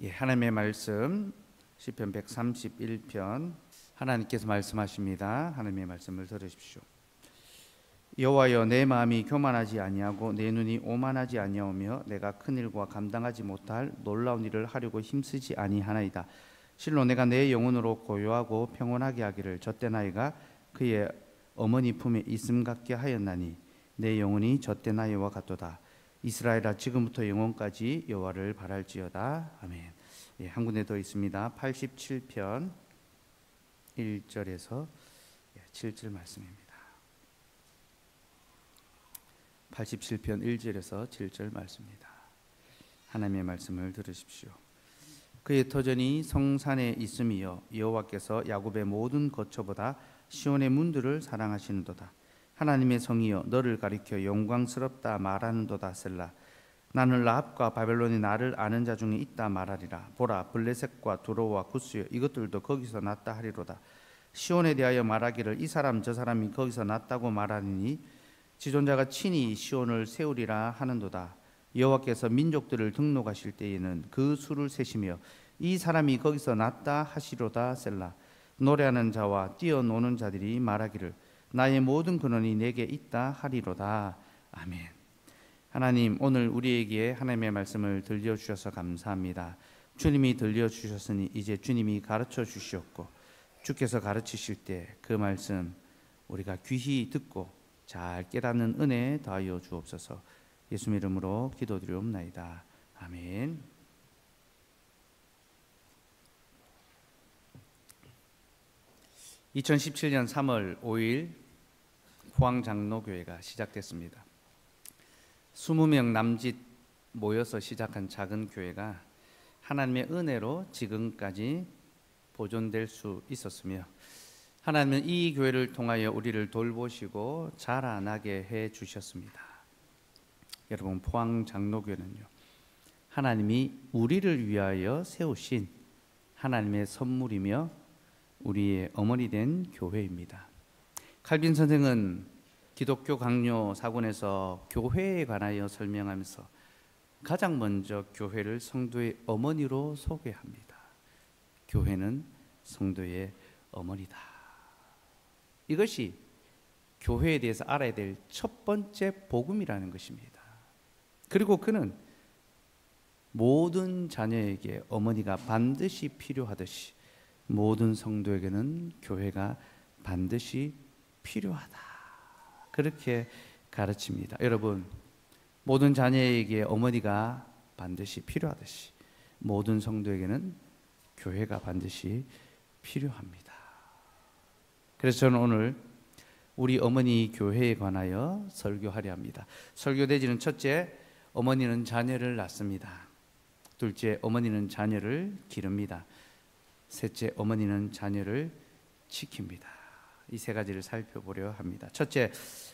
하나님의 말씀 시편 131편 하나님께서 말씀하십니다. 하나님의 말씀을 들으십시오. 여호와여, 내 마음이 교만하지 아니하고 내 눈이 오만하지 아니하며 내가 큰 일과 감당하지 못할 놀라운 일을 하려고 힘쓰지 아니하나이다. 실로 내가 내 영혼으로 고요하고 평온하게 하기를 젖된 아이가 그의 어머니 품에 있음 같게 하였나니 내 영혼이 젖된 아이와 같도다. 이스라엘아, 지금부터 영원까지 여호와를 바랄지어다. 아멘. 한 군데 더 있습니다. 87편 1절에서 7절 말씀입니다. 87편 1절에서 7절 말씀입니다. 하나님의 말씀을 들으십시오. 그의 터전이 성산에 있음이여, 여호와께서 야곱의 모든 거처보다 시온의 문들을 사랑하시는도다. 하나님의 성이여, 너를 가리켜 영광스럽다 말하는도다. 셀라. 나는 라합과 바벨론이 나를 아는 자 중에 있다 말하리라. 보라, 블레셋과 두로와 구스여, 이것들도 거기서 났다 하리로다. 시온에 대하여 말하기를 이 사람 저 사람이 거기서 났다고 말하니 지존자가 친히 시온을 세우리라 하는도다. 여호와께서 민족들을 등록하실 때에는 그 수를 세시며 이 사람이 거기서 났다 하시로다. 셀라. 노래하는 자와 뛰어노는 자들이 말하기를 나의 모든 근원이 내게 있다 하리로다. 아멘. 하나님, 오늘 우리에게 하나님의 말씀을 들려주셔서 감사합니다. 주님이 들려주셨으니 이제 주님이 가르쳐 주시옵고 주께서 가르치실 때 그 말씀 우리가 귀히 듣고 잘 깨닫는 은혜 더하여 주옵소서. 예수 이름으로 기도드리옵나이다. 아멘. (2017년 3월 5일) 포항장로교회가 시작됐습니다. 20명 남짓 모여서 시작한 작은 교회가 하나님의 은혜로 지금까지 보존될 수 있었으며 하나님은 이 교회를 통하여 우리를 돌보시고 자라나게 해 주셨습니다. 여러분, 포항장로교회는요, 하나님이 우리를 위하여 세우신 하나님의 선물이며 우리의 어머니 된 교회입니다. 칼빈 선생은 기독교 강요 사권에서 교회에 관하여 설명하면서 가장 먼저 교회를 성도의 어머니로 소개합니다. 교회는 성도의 어머니다. 이것이 교회에 대해서 알아야 될 첫 번째 복음이라는 것입니다. 그리고 그는 모든 자녀에게 어머니가 반드시 필요하듯이 모든 성도에게는 교회가 반드시 필요하다, 그렇게 가르칩니다. 여러분, 모든 자녀에게 어머니가 반드시 필요하듯이 모든 성도에게는 교회가 반드시 필요합니다. 그래서 저는 오늘 우리 어머니 교회에 관하여 설교하려 합니다. 설교 내지는 첫째, 어머니는 자녀를 낳습니다. 둘째, 어머니는 자녀를 기릅니다. 셋째, 어머니는 자녀를 지킵니다. 이 세 가지를 살펴보려 합니다. 첫째,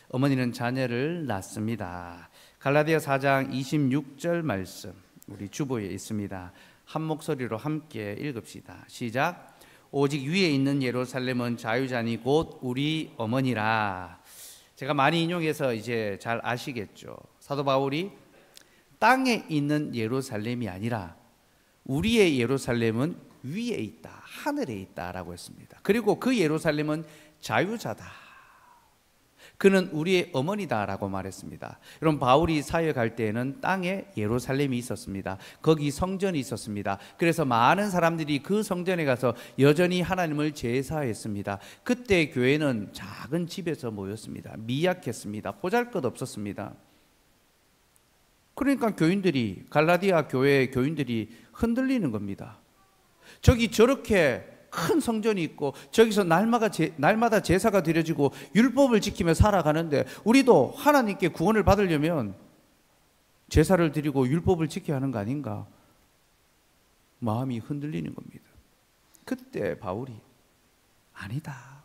어머니는 자녀를 낳습니다. 갈라디아 4장 26절 말씀 우리 주보에 있습니다. 한 목소리로 함께 읽읍시다. 시작. 오직 위에 있는 예루살렘은 자유자니 곧 우리 어머니라. 제가 많이 인용해서 이제 잘 아시겠죠. 사도 바울이 땅에 있는 예루살렘이 아니라 우리의 예루살렘은 위에 있다, 하늘에 있다라고 했습니다. 그리고 그 예루살렘은 자유자다, 그는 우리의 어머니다라고 말했습니다. 여러분, 바울이 사역할 때에는 땅에 예루살렘이 있었습니다. 거기 성전이 있었습니다. 그래서 많은 사람들이 그 성전에 가서 여전히 하나님을 제사했습니다. 그때 교회는 작은 집에서 모였습니다. 미약했습니다. 보잘것없었습니다. 그러니까 교인들이, 갈라디아 교회 교인들이 흔들리는 겁니다. 저기 저렇게 큰 성전이 있고 저기서 날마다 제사가 드려지고 율법을 지키며 살아가는데 우리도 하나님께 구원을 받으려면 제사를 드리고 율법을 지켜야 하는 거 아닌가? 마음이 흔들리는 겁니다. 그때 바울이 아니다,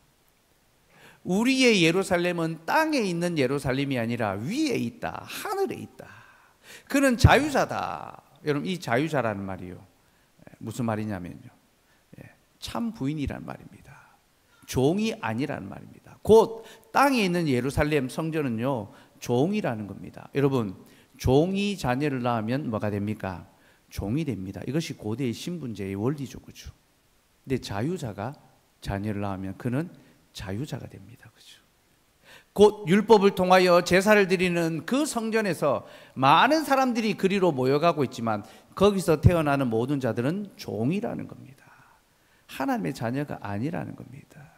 우리의 예루살렘은 땅에 있는 예루살렘이 아니라 위에 있다, 하늘에 있다. 그는 자유자다. 여러분, 이 자유자라는 말이요, 무슨 말이냐면요, 참 부인이란 말입니다. 종이 아니라는 말입니다. 곧 땅에 있는 예루살렘 성전은요, 종이라는 겁니다. 여러분, 종이 자녀를 낳으면 뭐가 됩니까? 종이 됩니다. 이것이 고대의 신분제의 원리죠, 그죠? 근데 자유자가 자녀를 낳으면 그는 자유자가 됩니다, 그죠? 곧 율법을 통하여 제사를 드리는 그 성전에서 많은 사람들이 그리로 모여가고 있지만 거기서 태어나는 모든 자들은 종이라는 겁니다. 하나님의 자녀가 아니라는 겁니다.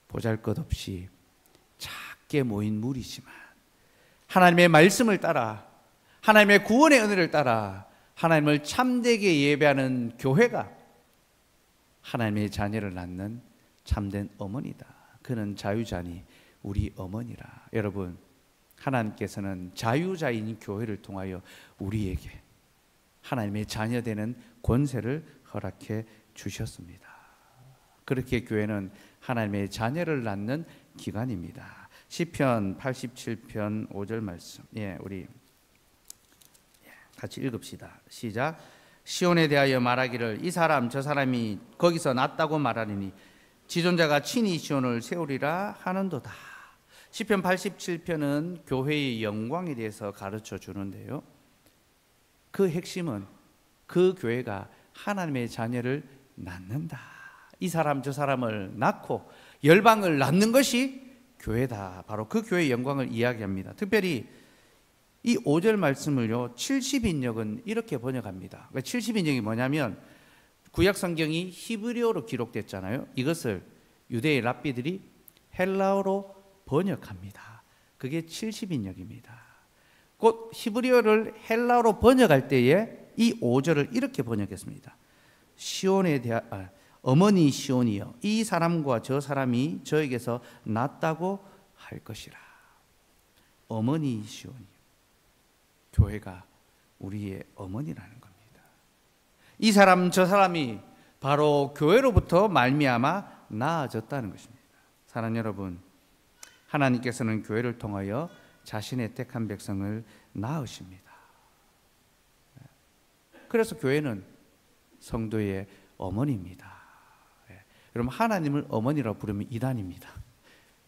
보잘것없이 작게 모인 무리지만 하나님의 말씀을 따라, 하나님의 구원의 은혜를 따라 하나님을 참되게 예배하는 교회가 하나님의 자녀를 낳는 참된 어머니다. 그는 자유자니 우리 어머니라. 여러분, 하나님께서는 자유자인 교회를 통하여 우리에게 하나님의 자녀되는 권세를 허락해 주셨습니다. 그렇게 교회는 하나님의 자녀를 낳는 기관입니다. 시편 87편 5절 말씀, 우리 같이 읽읍시다. 시작. 시온에 대하여 말하기를 이 사람 저 사람이 거기서 났다고 말하리니 지존자가 친히 시온을 세우리라 하는도다. 시편 87편은 교회의 영광에 대해서 가르쳐 주는데요, 그 핵심은 그 교회가 하나님의 자녀를 낳는다. 이 사람 저 사람을 낳고 열방을 낳는 것이 교회다. 바로 그 교회의 영광을 이야기합니다. 특별히 이 5절 말씀을요, 70인역은 이렇게 번역합니다. 70인역이 뭐냐면 구약 성경이 히브리어로 기록됐잖아요. 이것을 유대의 랍비들이 헬라어로 번역합니다. 그게 70인역입니다. 곧 히브리어를 헬라어로 번역할 때에 이 5절을 이렇게 번역했습니다. 시온에 대한 어머니 시온이여, 이 사람과 저 사람이 저에게서 낳았다고 할 것이라. 어머니 시온이여, 교회가 우리의 어머니라는 겁니다. 이 사람 저 사람이 바로 교회로부터 말미암아 나아졌다는 것입니다. 사랑하는 여러분, 하나님께서는 교회를 통하여 자신의 택한 백성을 낳으십니다. 그래서 교회는 성도의 어머니입니다. 여러분, 하나님을 어머니라고 부르면 이단입니다.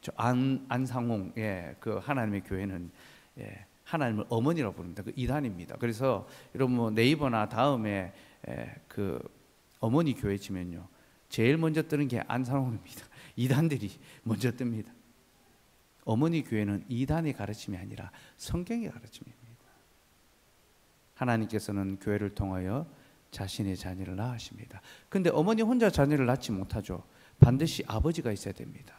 저 안상홍, 그 하나님의 교회는 하나님을 어머니라고 부릅니다. 그 이단입니다. 그래서 여러분 네이버나 다음에 그 어머니 교회 치면요, 제일 먼저 뜨는 게 안상홍입니다. 이단들이 먼저 뜹니다. 어머니 교회는 이단의 가르침이 아니라 성경의 가르침입니다. 하나님께서는 교회를 통하여 자신의 자녀를 낳으십니다. 근데 어머니 혼자 자녀를 낳지 못하죠. 반드시 아버지가 있어야 됩니다.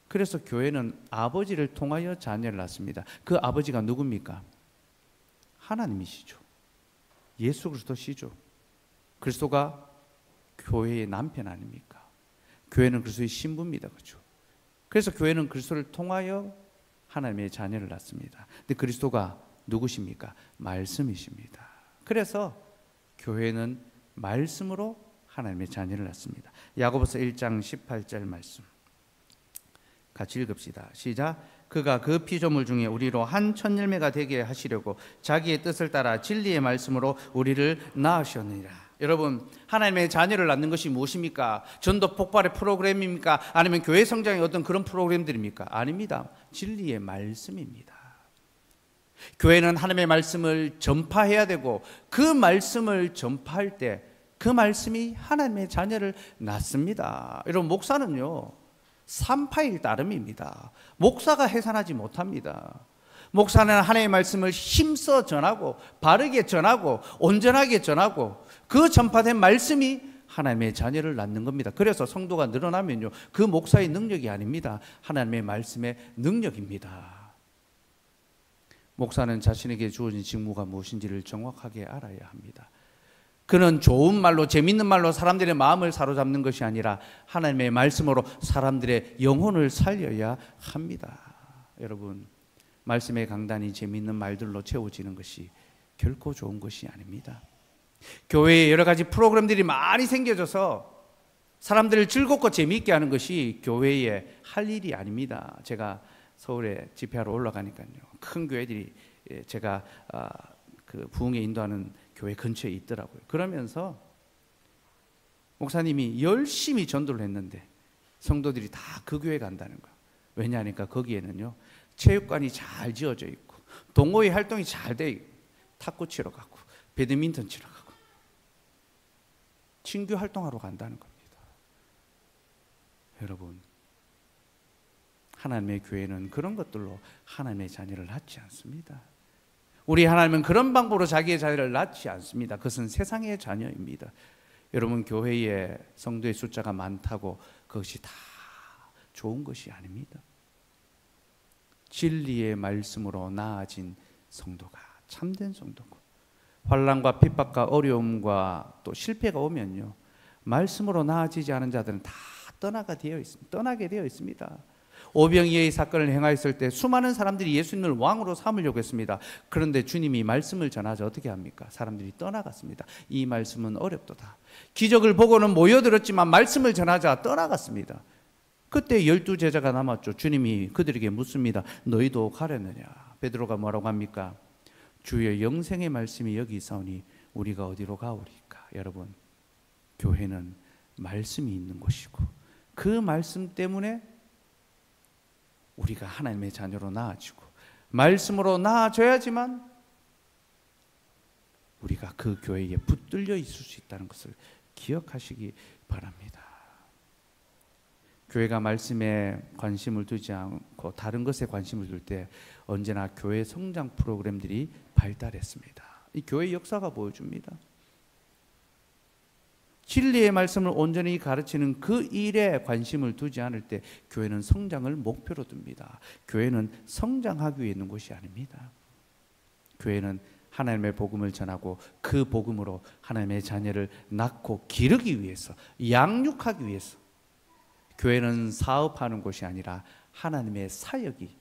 그래서 교회는 아버지를 통하여 자녀를 낳습니다. 그 아버지가 누굽니까? 하나님이시죠. 예수 그리스도시죠. 그리스도가 교회의 남편 아닙니까? 교회는 그리스도의 신부입니다. 그렇죠? 그래서 교회는 그리스도를 통하여 하나님의 자녀를 낳습니다. 근데 그리스도가 누구십니까? 말씀이십니다. 그래서 교회는 말씀으로 하나님의 자녀를 낳습니다. 야고보서 1장 18절 말씀 같이 읽읍시다. 시작. 그가 그 피조물 중에 우리로 한 첫 열매가 되게 하시려고 자기의 뜻을 따라 진리의 말씀으로 우리를 낳으셨느니라. 여러분, 하나님의 자녀를 낳는 것이 무엇입니까? 전도 폭발의 프로그램입니까? 아니면 교회 성장의 어떤 그런 프로그램들입니까? 아닙니다. 진리의 말씀입니다. 교회는 하나님의 말씀을 전파해야 되고 그 말씀을 전파할 때 그 말씀이 하나님의 자녀를 낳습니다. 여러분, 목사는요 3파일 따름입니다. 목사가 해산하지 못합니다. 목사는 하나님의 말씀을 힘써 전하고 바르게 전하고 온전하게 전하고 그 전파된 말씀이 하나님의 자녀를 낳는 겁니다. 그래서 성도가 늘어나면요, 그 목사의 능력이 아닙니다. 하나님의 말씀의 능력입니다. 목사는 자신에게 주어진 직무가 무엇인지를 정확하게 알아야 합니다. 그는 좋은 말로, 재밌는 말로 사람들의 마음을 사로잡는 것이 아니라 하나님의 말씀으로 사람들의 영혼을 살려야 합니다. 여러분, 말씀의 강단이 재밌는 말들로 채워지는 것이 결코 좋은 것이 아닙니다. 교회에 여러 가지 프로그램들이 많이 생겨져서 사람들을 즐겁고 재미있게 하는 것이 교회의 할 일이 아닙니다. 제가 서울에 집회하러 올라가니까요, 큰 교회들이 제가 그 부흥에 인도하는 교회 근처에 있더라고요. 그러면서 목사님이 열심히 전도를 했는데 성도들이 다 그 교회 간다는 거예요. 왜냐하니까 거기에는요 체육관이 잘 지어져 있고 동호회 활동이 잘 돼 있고 탁구 치러 가고 배드민턴 치러 가고 친교 활동하러 간다는 겁니다. 여러분, 하나님의 교회는 그런 것들로 하나님의 자녀를 낳지 않습니다. 우리 하나님은 그런 방법으로 자기의 자녀를 낳지 않습니다. 그것은 세상의 자녀입니다. 여러분, 교회에 성도의 숫자가 많다고 그것이 다 좋은 것이 아닙니다. 진리의 말씀으로 나아진 성도가 참된 성도고, 환난과 핍박과 어려움과 또 실패가 오면요, 말씀으로 나아지지 않은 자들은 다 떠나게 되어 있습니다. 오병이어의 사건을 행하였을 때 수많은 사람들이 예수님을 왕으로 삼으려고 했습니다. 그런데 주님이 말씀을 전하자 어떻게 합니까? 사람들이 떠나갔습니다. 이 말씀은 어렵도다. 기적을 보고는 모여들었지만 말씀을 전하자 떠나갔습니다. 그때 12제자가 남았죠. 주님이 그들에게 묻습니다. 너희도 가려느냐? 베드로가 뭐라고 합니까? 주의 영생의 말씀이 여기 있사오니 우리가 어디로 가오리까? 여러분, 교회는 말씀이 있는 곳이고 그 말씀 때문에 우리가 하나님의 자녀로 나아지고 말씀으로 나아져야지만 우리가 그 교회에 붙들려 있을 수 있다는 것을 기억하시기 바랍니다. 교회가 말씀에 관심을 두지 않고 다른 것에 관심을 둘 때 언제나 교회 성장 프로그램들이 발달했습니다. 이 교회 역사가 보여줍니다. 진리의 말씀을 온전히 가르치는 그 일에 관심을 두지 않을 때 교회는 성장을 목표로 둡니다. 교회는 성장하기 위해 있는 곳이 아닙니다. 교회는 하나님의 복음을 전하고 그 복음으로 하나님의 자녀를 낳고 기르기 위해서, 양육하기 위해서, 교회는 사업하는 곳이 아니라 하나님의 사역이,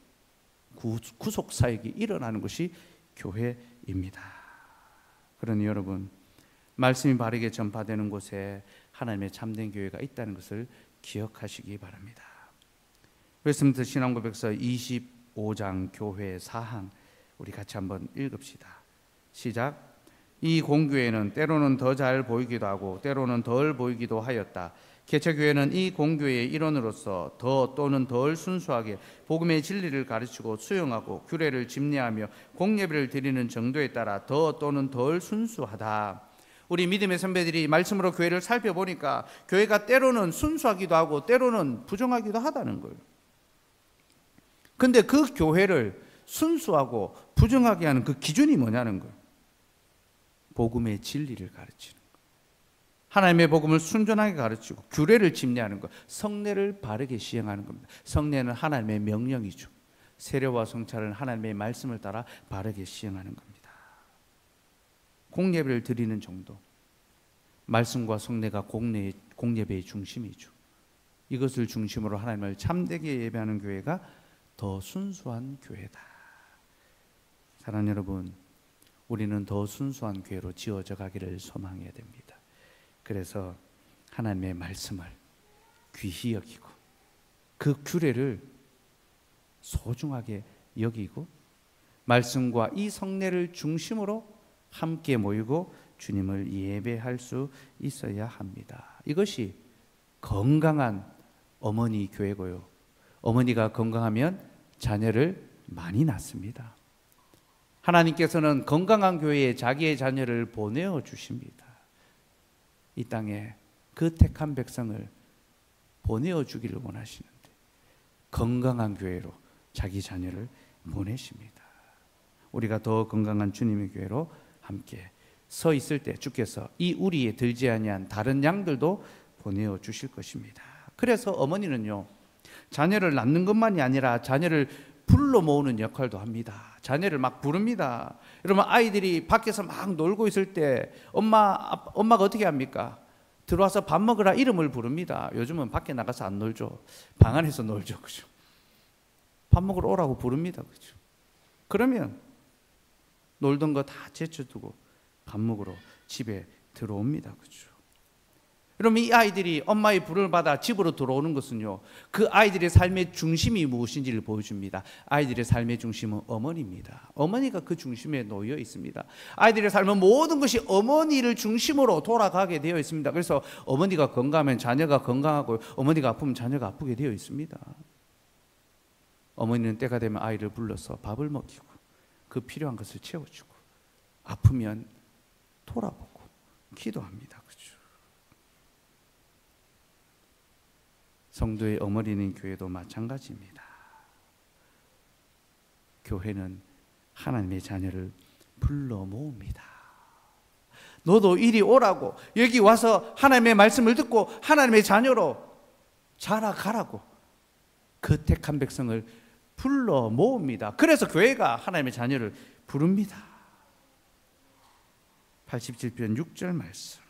구속 사역이 일어나는 것이 교회입니다. 그러니 여러분, 말씀이 바르게 전파되는 곳에 하나님의 참된 교회가 있다는 것을 기억하시기 바랍니다. 웨스트민스터 신앙고백서 25장 교회 사항, 우리 같이 한번 읽읍시다. 시작. 이 공교회는 때로는 더 잘 보이기도 하고 때로는 덜 보이기도 하였다. 개척교회는 이 공교회의 일원으로서 더 또는 덜 순수하게 복음의 진리를 가르치고 수용하고 규례를 집례하며 공예배를 드리는 정도에 따라 더 또는 덜 순수하다. 우리 믿음의 선배들이 말씀으로 교회를 살펴보니까 교회가 때로는 순수하기도 하고 때로는 부정하기도 하다는 거예요. 근데 그 교회를 순수하고 부정하게 하는 그 기준이 뭐냐는 거예요. 복음의 진리를 가르치는 거예요. 하나님의 복음을 순전하게 가르치고 규례를 집례하는 것, 성례를 바르게 시행하는 겁니다. 성례는 하나님의 명령이죠. 세례와 성찬은 하나님의 말씀을 따라 바르게 시행하는 겁니다. 공예배를 드리는 정도, 말씀과 성례가 공예배의 중심이죠. 이것을 중심으로 하나님을 참되게 예배하는 교회가 더 순수한 교회다. 사랑하는 여러분, 우리는 더 순수한 교회로 지어져 가기를 소망해야 됩니다. 그래서 하나님의 말씀을 귀히 여기고 그 규례를 소중하게 여기고 말씀과 이 성례를 중심으로 함께 모이고 주님을 예배할 수 있어야 합니다. 이것이 건강한 어머니 교회고요. 어머니가 건강하면 자녀를 많이 낳습니다. 하나님께서는 건강한 교회에 자기의 자녀를 보내어 주십니다. 이 땅에 그 택한 백성을 보내어 주기를 원하시는데 건강한 교회로 자기 자녀를 보내십니다. 우리가 더 건강한 주님의 교회로 함께 서 있을 때 주께서 이 우리에 들지 아니한 다른 양들도 보내어 주실 것입니다. 그래서 어머니는요, 자녀를 낳는 것만이 아니라 자녀를 불러 모으는 역할도 합니다. 자녀를 막 부릅니다. 여러분, 아이들이 밖에서 막 놀고 있을 때 엄마가 어떻게 합니까? 들어와서 밥 먹으라 이름을 부릅니다. 요즘은 밖에 나가서 안 놀죠. 방 안에서 놀죠. 그죠? 밥 먹으러 오라고 부릅니다. 그죠? 그러면 놀던 거 다 제쳐두고 밥 먹으러 집에 들어옵니다. 그죠? 그럼 이 아이들이 엄마의 부름을 받아 집으로 들어오는 것은요, 그 아이들의 삶의 중심이 무엇인지를 보여줍니다. 아이들의 삶의 중심은 어머니입니다. 어머니가 그 중심에 놓여 있습니다. 아이들의 삶은 모든 것이 어머니를 중심으로 돌아가게 되어 있습니다. 그래서 어머니가 건강하면 자녀가 건강하고 어머니가 아프면 자녀가 아프게 되어 있습니다. 어머니는 때가 되면 아이를 불러서 밥을 먹이고 그 필요한 것을 채워주고, 아프면 돌아보고 기도합니다. 그죠? 성도의 어머니는 교회도 마찬가지입니다. 교회는 하나님의 자녀를 불러 모읍니다. 너도 이리 오라고, 여기 와서 하나님의 말씀을 듣고 하나님의 자녀로 자라가라고 그 택한 백성을 불러 모읍니다. 그래서 교회가 하나님의 자녀를 부릅니다. 87편 6절 말씀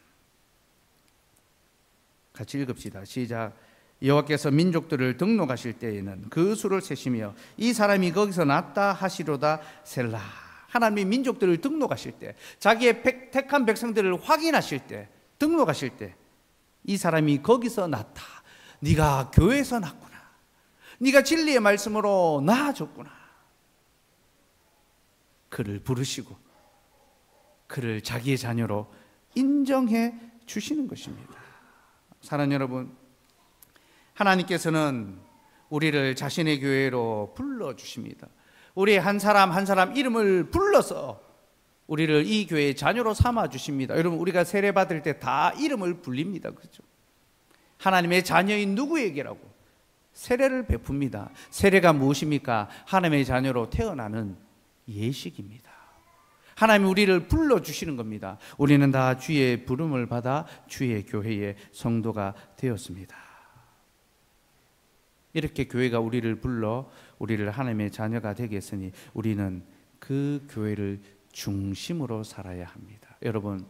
같이 읽읍시다. 시작. 여호와께서 민족들을 등록하실 때에는 그 수를 세시며 이 사람이 거기서 났다 하시로다 셀라. 하나님이 민족들을 등록하실 때, 자기의 택한 백성들을 확인하실 때, 등록하실 때 이 사람이 거기서 났다. 네가 교회에서 났구나. 네가 진리의 말씀으로 나아졌구나. 그를 부르시고 그를 자기의 자녀로 인정해 주시는 것입니다. 사랑하는 여러분, 하나님께서는 우리를 자신의 교회로 불러주십니다. 우리 한 사람 한 사람 이름을 불러서 우리를 이 교회의 자녀로 삼아주십니다. 여러분, 우리가 세례 받을 때 다 이름을 불립니다. 그렇죠? 하나님의 자녀인 누구에게라고 세례를 베풉니다. 세례가 무엇입니까? 하나님의 자녀로 태어나는 예식입니다. 하나님이 우리를 불러주시는 겁니다. 우리는 다 주의 부름을 받아 주의 교회의 성도가 되었습니다. 이렇게 교회가 우리를 불러 우리를 하나님의 자녀가 되게 했으니 우리는 그 교회를 중심으로 살아야 합니다. 여러분,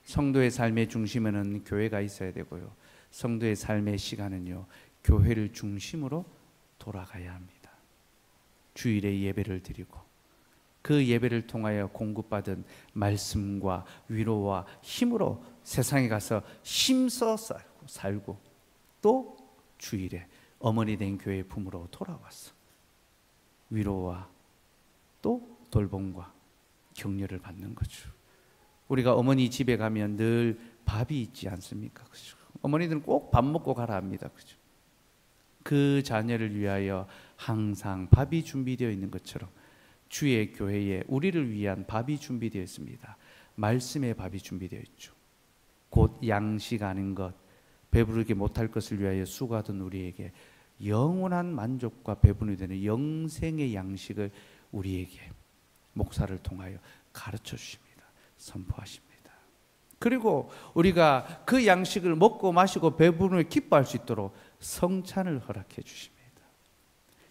성도의 삶의 중심에는 교회가 있어야 되고요, 성도의 삶의 시간은요, 교회를 중심으로 돌아가야 합니다. 주일에 예배를 드리고 그 예배를 통하여 공급받은 말씀과 위로와 힘으로 세상에 가서 힘써 살고 또 주일에 어머니 된 교회의 품으로 돌아와서 위로와 또 돌봄과 격려를 받는 거죠. 우리가 어머니 집에 가면 늘 밥이 있지 않습니까? 그죠? 어머니들은 꼭 밥 먹고 가라 합니다. 그죠? 그 자녀를 위하여 항상 밥이 준비되어 있는 것처럼 주의 교회에 우리를 위한 밥이 준비되어 있습니다. 말씀의 밥이 준비되어 있죠. 곧 양식 아닌 것, 배부르게 못할 것을 위하여 수고하던 우리에게 영원한 만족과 배분이 되는 영생의 양식을 우리에게 목사를 통하여 가르쳐 주십니다. 선포하십니다. 그리고 우리가 그 양식을 먹고 마시고 배분을 기뻐할 수 있도록 성찬을 허락해 주십니다.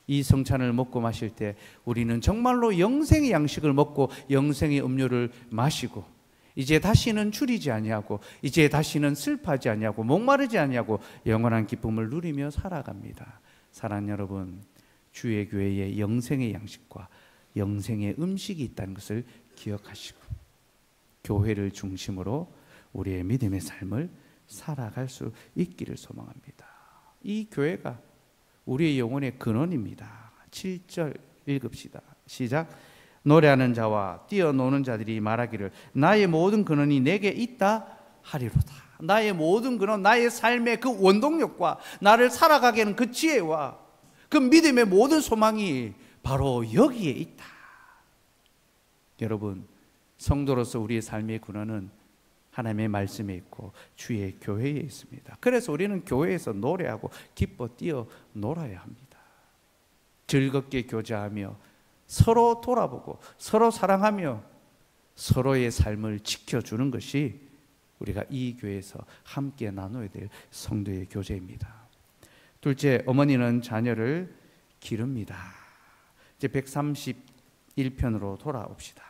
이 성찬을 먹고 마실 때 우리는 정말로 영생의 양식을 먹고 영생의 음료를 마시고 이제 다시는 줄이지 아니하고 이제 다시는 슬퍼하지 아니하고 목마르지 아니하고 영원한 기쁨을 누리며 살아갑니다. 사랑하는 여러분, 주의 교회에 영생의 양식과 영생의 음식이 있다는 것을 기억하시고 교회를 중심으로 우리의 믿음의 삶을 살아갈 수 있기를 소망합니다. 이 교회가 우리의 영혼의 근원입니다. 7절 읽읍시다. 시작. 노래하는 자와 뛰어노는 자들이 말하기를 나의 모든 근원이 내게 있다 하리로다. 나의 모든 근원, 나의 삶의 그 원동력과 나를 살아가게 하는 그 지혜와 그 믿음의 모든 소망이 바로 여기에 있다. 여러분, 성도로서 우리의 삶의 근원은 하나님의 말씀에 있고 주의 교회에 있습니다. 그래서 우리는 교회에서 노래하고 기뻐 뛰어 놀아야 합니다. 즐겁게 교제하며 서로 돌아보고 서로 사랑하며 서로의 삶을 지켜주는 것이 우리가 이 교회에서 함께 나눠야 될 성도의 교제입니다. 둘째, 어머니는 자녀를 기릅니다. 이제 131편으로 돌아옵시다.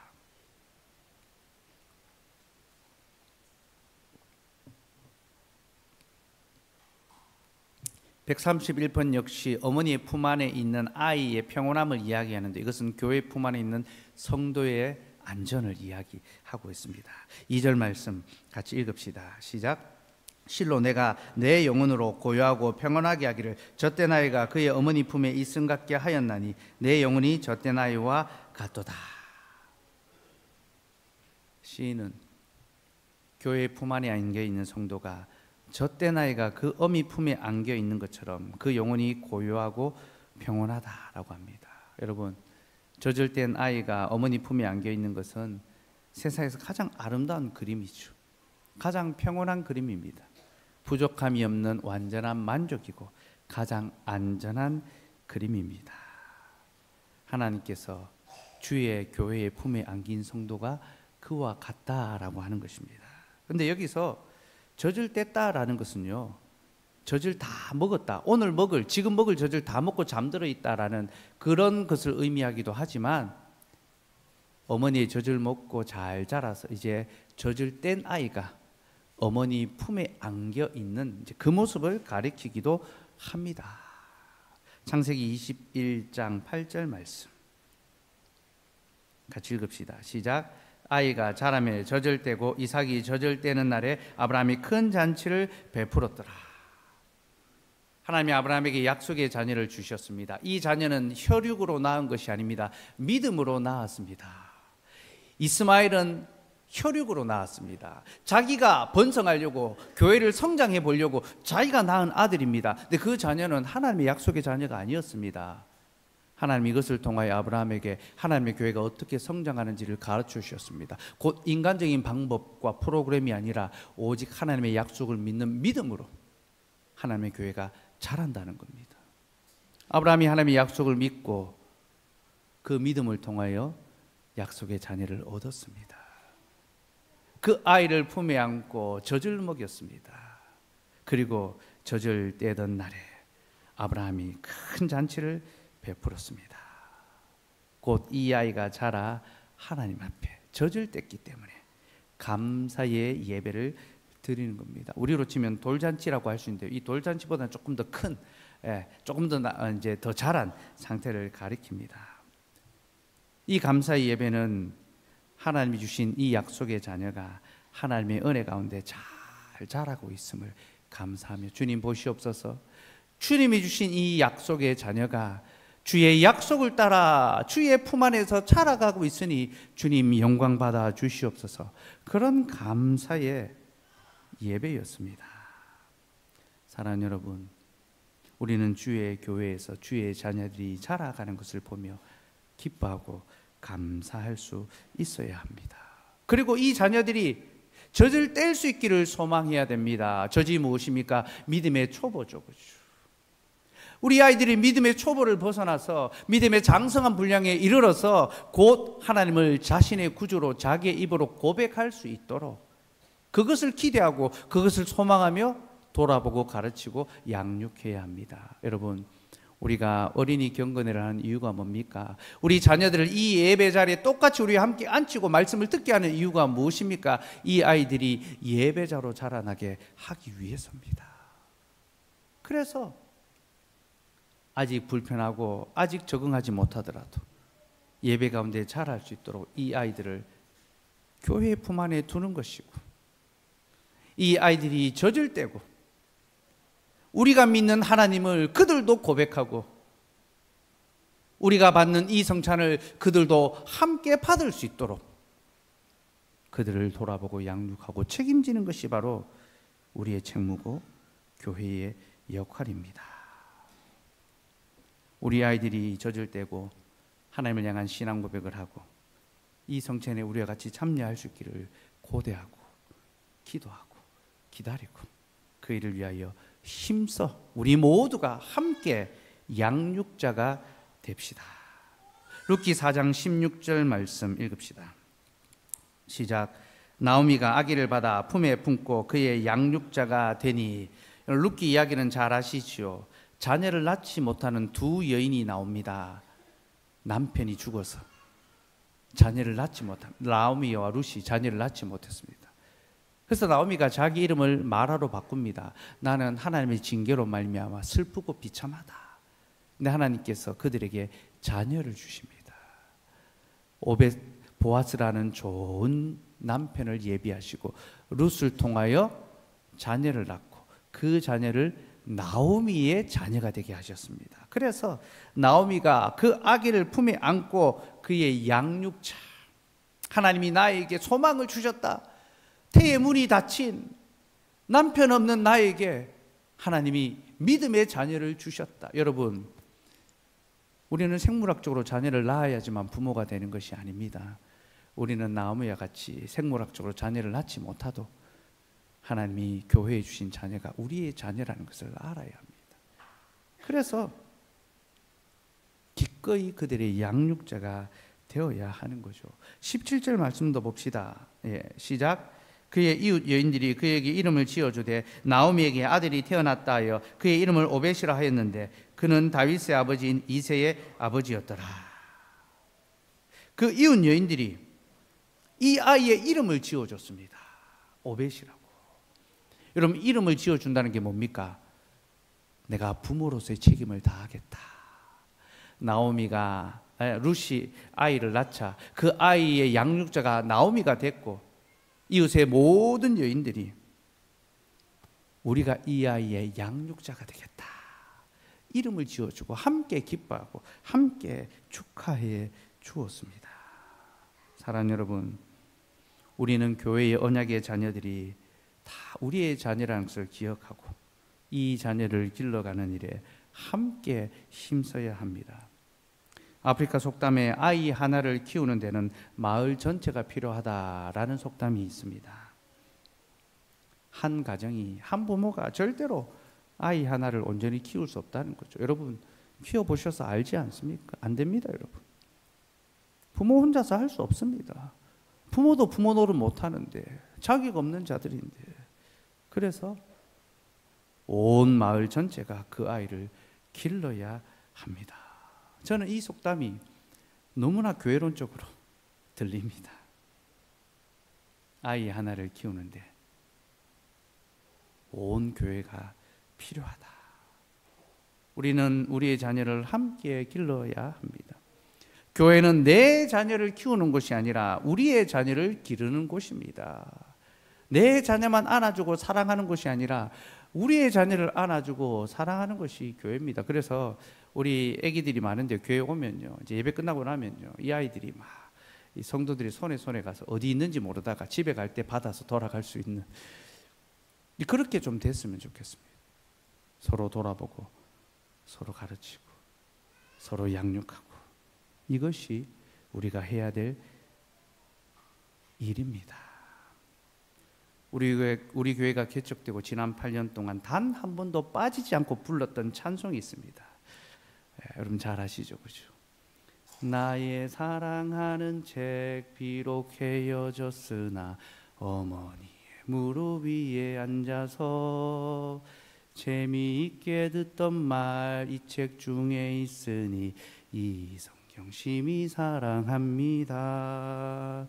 131편 역시 어머니의 품 안에 있는 아이의 평온함을 이야기하는데 이것은 교회 품 안에 있는 성도의 안전을 이야기하고 있습니다. 2절 말씀 같이 읽읍시다. 시작. 실로 내가 내 영혼으로 고요하고 평온하게 하기를 젖된 아이가 그의 어머니 품에 있음 같게 하였나니 내 영혼이 젖된 아이와 같도다. 시인은 교회 품 안에 안겨 있는 성도가 젖된 아이가 그 어미 품에 안겨 있는 것처럼 그 영혼이 고요하고 평온하다라고 합니다. 여러분, 젖을 땐 아이가 어머니 품에 안겨 있는 것은 세상에서 가장 아름다운 그림이죠. 가장 평온한 그림입니다. 부족함이 없는 완전한 만족이고 가장 안전한 그림입니다. 하나님께서 주의 교회의 품에 안긴 성도가 그와 같다라고 하는 것입니다. 그런데 여기서 젖을 뗐다라는 것은요, 젖을 다 먹었다, 오늘 먹을, 지금 먹을 젖을 다 먹고 잠들어 있다라는 그런 것을 의미하기도 하지만, 어머니의 젖을 먹고 잘 자라서 이제 젖을 뗀 아이가 어머니 품에 안겨 있는 그 모습을 가리키기도 합니다. 창세기 21장 8절 말씀 같이 읽읍시다. 시작. 아이가 자라매 젖을 떼고 이삭이 젖을 떼는 날에 아브라함이 큰 잔치를 베풀었더라. 하나님이 아브라함에게 약속의 자녀를 주셨습니다. 이 자녀는 혈육으로 낳은 것이 아닙니다. 믿음으로 낳았습니다. 이스마엘은 혈육으로 낳았습니다. 자기가 번성하려고, 교회를 성장해 보려고 자기가 낳은 아들입니다. 근데 그 자녀는 하나님의 약속의 자녀가 아니었습니다. 하나님이 이것을 통하여 아브라함에게 하나님의 교회가 어떻게 성장하는지를 가르쳐 주셨습니다. 곧 인간적인 방법과 프로그램이 아니라 오직 하나님의 약속을 믿는 믿음으로 하나님의 교회가 자란다는 겁니다. 아브라함이 하나님의 약속을 믿고 그 믿음을 통하여 약속의 자녀를 얻었습니다. 그 아이를 품에 안고 젖을 먹였습니다. 그리고 젖을 떼던 날에 아브라함이 큰 잔치를 베풀었습니다. 곧 이 아이가 자라 하나님 앞에 젖을 뗐기 때문에 감사의 예배를 드리는 겁니다. 우리로 치면 돌잔치라고 할 수 있는데, 이 돌잔치보다는 조금 더 큰, 조금 더 이제 더 자란 상태를 가리킵니다. 이 감사의 예배는 하나님이 주신 이 약속의 자녀가 하나님의 은혜 가운데 잘 자라고 있음을 감사하며, 주님 보시옵소서, 주님이 주신 이 약속의 자녀가 주의 약속을 따라 주의 품 안에서 자라가고 있으니 주님 영광 받아 주시옵소서. 그런 감사의 예배였습니다. 사랑하는 여러분, 우리는 주의 교회에서 주의 자녀들이 자라가는 것을 보며 기뻐하고 감사할 수 있어야 합니다. 그리고 이 자녀들이 젖을 뗄 수 있기를 소망해야 됩니다. 젖이 무엇입니까? 믿음의 초보죠. 그렇죠? 우리 아이들이 믿음의 초보를 벗어나서 믿음의 장성한 분량에 이르러서 곧 하나님을 자신의 구주로 자기의 입으로 고백할 수 있도록 그것을 기대하고 그것을 소망하며 돌아보고 가르치고 양육해야 합니다. 여러분, 우리가 어린이 경건회를 하는 이유가 뭡니까? 우리 자녀들을 이 예배 자리에 똑같이 우리와 함께 앉히고 말씀을 듣게 하는 이유가 무엇입니까? 이 아이들이 예배자로 자라나게 하기 위해서입니다. 그래서 아직 불편하고 아직 적응하지 못하더라도 예배 가운데 자랄 수 있도록 이 아이들을 교회의 품 안에 두는 것이고, 이 아이들이 젖을 떼고 우리가 믿는 하나님을 그들도 고백하고 우리가 받는 이 성찬을 그들도 함께 받을 수 있도록 그들을 돌아보고 양육하고 책임지는 것이 바로 우리의 책무고 교회의 역할입니다. 우리 아이들이 젖을 떼고 하나님을 향한 신앙 고백을 하고 이 성찬에 우리와 같이 참여할 수 있기를 고대하고 기도하고 기다리고 그 일을 위하여 힘써 우리 모두가 함께 양육자가 됩시다. 룻기 4장 16절 말씀 읽읍시다. 시작. 나오미가 아기를 받아 품에 품고 그의 양육자가 되니, 룻기 이야기는 잘 아시지요. 자녀를 낳지 못하는 두 여인이 나옵니다. 남편이 죽어서 자녀를 낳지 못한, 나오미와 룻이 자녀를 낳지 못했습니다. 그래서 나오미가 자기 이름을 마라로 바꿉니다. 나는 하나님의 징계로 말미암아 슬프고 비참하다. 근데 하나님께서 그들에게 자녀를 주십니다. 오벳 보아스라는 좋은 남편을 예비하시고 룻을 통하여 자녀를 낳고 그 자녀를 나오미의 자녀가 되게 하셨습니다. 그래서 나오미가 그 아기를 품에 안고 그의 양육자, 하나님이 나에게 소망을 주셨다, 태의 문이 닫힌 남편 없는 나에게 하나님이 믿음의 자녀를 주셨다. 여러분, 우리는 생물학적으로 자녀를 낳아야지만 부모가 되는 것이 아닙니다. 우리는 나오미와 같이 생물학적으로 자녀를 낳지 못하도 하나님이 교회에 주신 자녀가 우리의 자녀라는 것을 알아야 합니다. 그래서 기꺼이 그들의 양육자가 되어야 하는 거죠. 17절 말씀도 봅시다. 시작. 그의 이웃 여인들이 그에게 이름을 지어주되 나오미에게 아들이 태어났다 하여 그의 이름을 오벳이라 하였는데 그는 다윗의 아버지인 이새의 아버지였더라. 그 이웃 여인들이 이 아이의 이름을 지어줬습니다. 오벳이라고. 여러분, 이름을 지어준다는 게 뭡니까? 내가 부모로서의 책임을 다하겠다. 나오미가 룻이 아이를 낳자 그 아이의 양육자가 나오미가 됐고, 이웃의 모든 여인들이 우리가 이 아이의 양육자가 되겠다, 이름을 지어주고 함께 기뻐하고 함께 축하해 주었습니다. 사랑하는 여러분, 우리는 교회의 언약의 자녀들이 다 우리의 자녀라는 것을 기억하고 이 자녀를 길러가는 일에 함께 힘써야 합니다. 아프리카 속담에 아이 하나를 키우는 데는 마을 전체가 필요하다라는 속담이 있습니다. 한 가정이, 한 부모가 절대로 아이 하나를 온전히 키울 수 없다는 거죠. 여러분, 키워보셔서 알지 않습니까? 안 됩니다, 여러분. 부모 혼자서 할 수 없습니다. 부모도 부모 노릇 못하는데, 자격 없는 자들인데. 그래서 온 마을 전체가 그 아이를 길러야 합니다. 저는 이 속담이 너무나 교회론적으로 들립니다. 아이 하나를 키우는데 온 교회가 필요하다. 우리는 우리의 자녀를 함께 길러야 합니다. 교회는 내 자녀를 키우는 곳이 아니라 우리의 자녀를 기르는 곳입니다. 내 자녀만 안아주고 사랑하는 곳이 아니라 우리의 자녀를 안아주고 사랑하는 것이 교회입니다. 그래서 우리 아기들이 많은데 교회 오면요, 이제 예배 끝나고 나면요, 이 아이들이 막 이 성도들이 손에 가서 어디 있는지 모르다가 집에 갈 때 받아서 돌아갈 수 있는, 그렇게 좀 됐으면 좋겠습니다. 서로 돌아보고 서로 가르치고 서로 양육하고, 이것이 우리가 해야 될 일입니다. 우리 교회가 개척되고 지난 8년 동안 단 한 번도 빠지지 않고 불렀던 찬송이 있습니다. 여러분 잘 아시죠? 그죠? 나의 사랑하는 책 비록 헤어졌으나 어머니의 무릎 위에 앉아서 재미있게 듣던 말 이 책 중에 있으니 이 성경 심히 사랑합니다.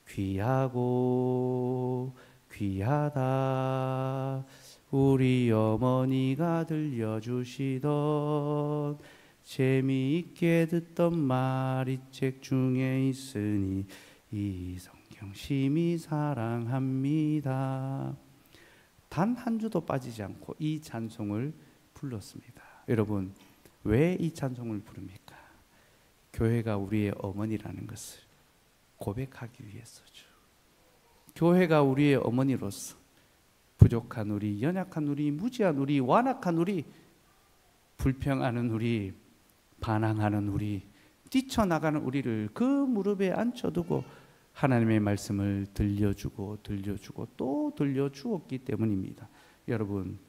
귀하고 귀하다 우리 어머니가 들려주시던 재미있게 듣던 말 이 책 중에 있으니 이 성경 심히 사랑합니다. 단 한 주도 빠지지 않고 이 찬송을 불렀습니다. 여러분, 왜 이 찬송을 부릅니까? 교회가 우리의 어머니라는 것을 고백하기 위해서죠. 교회가 우리의 어머니로서 부족한 우리, 연약한 우리, 무지한 우리, 완악한 우리, 불평하는 우리, 반항하는 우리, 뛰쳐나가는 우리를 그 무릎에 앉혀두고 하나님의 말씀을 들려주고 또 들려주었기 때문입니다. 여러분,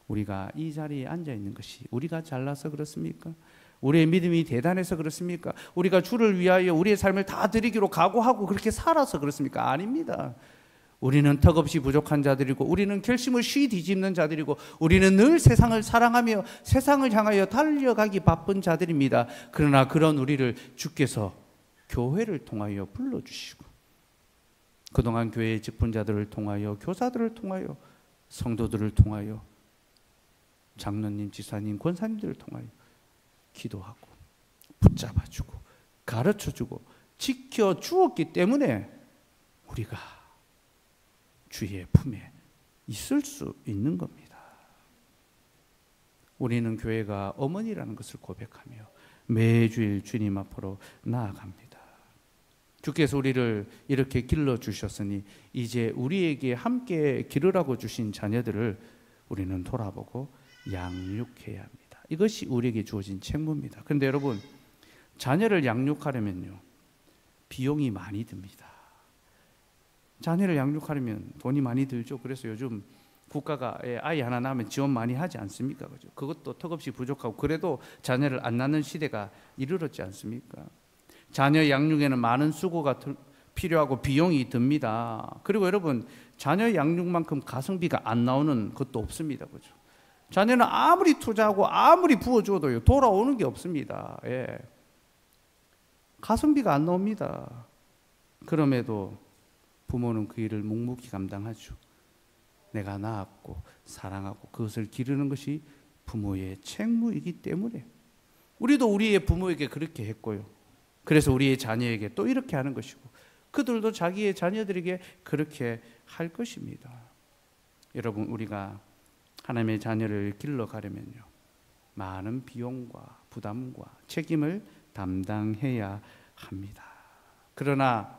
우리가 이 자리에 앉아있는 것이 우리가 잘나서 그렇습니까? 우리의 믿음이 대단해서 그렇습니까? 우리가 주를 위하여 우리의 삶을 다 드리기로 각오하고 그렇게 살아서 그렇습니까? 아닙니다. 우리는 턱없이 부족한 자들이고 우리는 결심을 쉬 뒤집는 자들이고 우리는 늘 세상을 사랑하며 세상을 향하여 달려가기 바쁜 자들입니다. 그러나 그런 우리를 주께서 교회를 통하여 불러주시고 그동안 교회의 직분자들을 통하여, 교사들을 통하여, 성도들을 통하여, 장로님, 지사님, 권사님들을 통하여 기도하고 붙잡아주고 가르쳐주고 지켜주었기 때문에 우리가 주의 품에 있을 수 있는 겁니다. 우리는 교회가 어머니라는 것을 고백하며 매주일 주님 앞으로 나아갑니다. 주께서 우리를 이렇게 길러주셨으니 이제 우리에게 함께 기르라고 주신 자녀들을 우리는 돌아보고 양육해야 합니다. 이것이 우리에게 주어진 책무입니다. 그런데 여러분, 자녀를 양육하려면요, 비용이 많이 듭니다. 자녀를 양육하려면 돈이 많이 들죠. 그래서 요즘 국가가 아이 하나 낳으면 지원 많이 하지 않습니까? 그죠? 그것도 턱없이 부족하고 그래도 자녀를 안 낳는 시대가 이르렀지 않습니까? 자녀 양육에는 많은 수고가 필요하고 비용이 듭니다. 그리고 여러분, 자녀 양육만큼 가성비가 안 나오는 것도 없습니다. 그죠? 자녀는 아무리 투자하고 아무리 부어줘도요, 돌아오는 게 없습니다. 예. 가성비가 안 나옵니다. 그럼에도 부모는 그 일을 묵묵히 감당하죠. 내가 낳았고 사랑하고 그것을 기르는 것이 부모의 책무이기 때문에 우리도 우리의 부모에게 그렇게 했고요. 그래서 우리의 자녀에게 또 이렇게 하는 것이고 그들도 자기의 자녀들에게 그렇게 할 것입니다. 여러분, 우리가 하나님의 자녀를 길러가려면요, 많은 비용과 부담과 책임을 담당해야 합니다. 그러나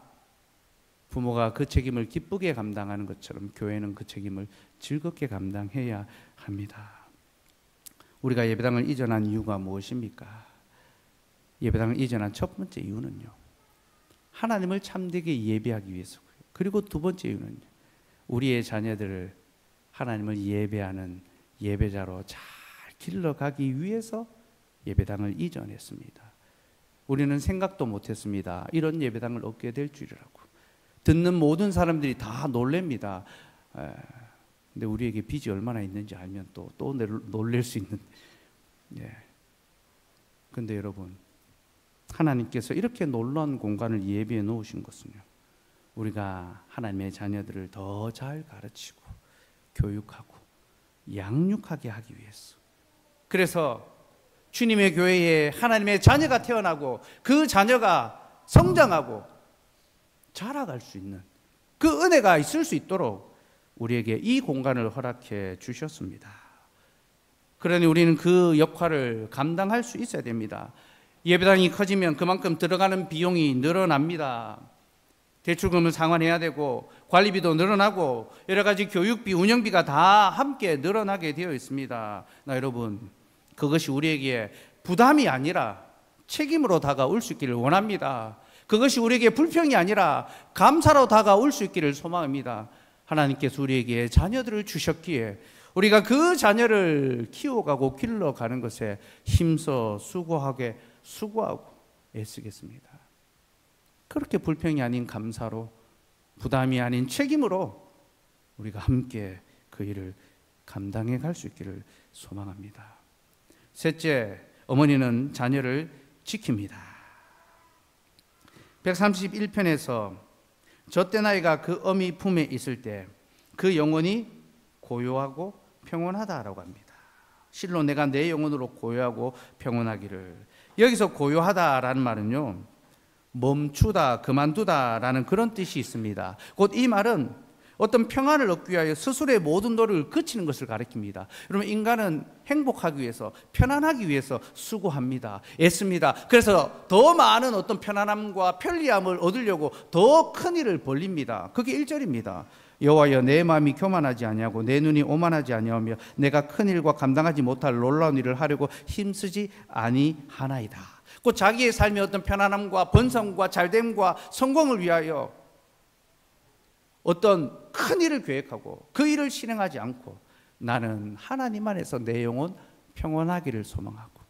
부모가 그 책임을 기쁘게 감당하는 것처럼 교회는 그 책임을 즐겁게 감당해야 합니다. 우리가 예배당을 이전한 이유가 무엇입니까? 예배당을 이전한 첫 번째 이유는요, 하나님을 참되게 예배하기 위해서고요. 그리고 두 번째 이유는 우리의 자녀들을 하나님을 예배하는 예배자로 잘 길러가기 위해서 예배당을 이전했습니다. 우리는 생각도 못했습니다. 이런 예배당을 얻게 될 줄이라고. 듣는 모든 사람들이 다 놀랍니다. 근데 우리에게 빚이 얼마나 있는지 알면 또 놀랄 수 있는. 근데 여러분, 하나님께서 이렇게 놀라운 공간을 예비해 놓으신 것은요, 우리가 하나님의 자녀들을 더 잘 가르치고 교육하고 양육하게 하기 위해서. 그래서 주님의 교회에 하나님의 자녀가 태어나고 그 자녀가 성장하고 자라갈 수 있는 그 은혜가 있을 수 있도록 우리에게 이 공간을 허락해 주셨습니다. 그러니 우리는 그 역할을 감당할 수 있어야 됩니다. 예배당이 커지면 그만큼 들어가는 비용이 늘어납니다. 대출금을 상환해야 되고 관리비도 늘어나고 여러 가지 교육비, 운영비가 다 함께 늘어나게 되어 있습니다. 여러분, 그것이 우리에게 부담이 아니라 책임으로 다가올 수 있기를 원합니다. 그것이 우리에게 불평이 아니라 감사로 다가올 수 있기를 소망합니다. 하나님께서 우리에게 자녀들을 주셨기에 우리가 그 자녀를 키워가고 길러가는 것에 힘써 수고하고 애쓰겠습니다. 그렇게 불평이 아닌 감사로, 부담이 아닌 책임으로 우리가 함께 그 일을 감당해 갈 수 있기를 소망합니다. 셋째, 어머니는 자녀를 지킵니다. 131편에서 젖된 아이가 그 어미 품에 있을 때 그 영혼이 고요하고 평온하다라고 합니다. 실로 내가 내 영혼으로 고요하고 평온하기를. 여기서 고요하다라는 말은요, 멈추다, 그만두다라는 그런 뜻이 있습니다. 곧 이 말은 어떤 평안을 얻기 위하여 스스로의 모든 노력을 그치는 것을 가리킵니다. 여러분, 인간은 행복하기 위해서, 편안하기 위해서 수고합니다. 애씁니다. 그래서 더 많은 어떤 편안함과 편리함을 얻으려고 더 큰 일을 벌립니다. 그게 1절입니다. 여호와여, 내 마음이 교만하지 아니하고 내 눈이 오만하지 아니하며 내가 큰 일과 감당하지 못할 놀라운 일을 하려고 힘쓰지 아니하나이다. 곧 자기의 삶의 어떤 편안함과 번성과 잘됨과 성공을 위하여 어떤 큰 일을 계획하고 그 일을 실행하지 않고 나는 하나님 안에서 내 영혼 평온하기를 소망하고,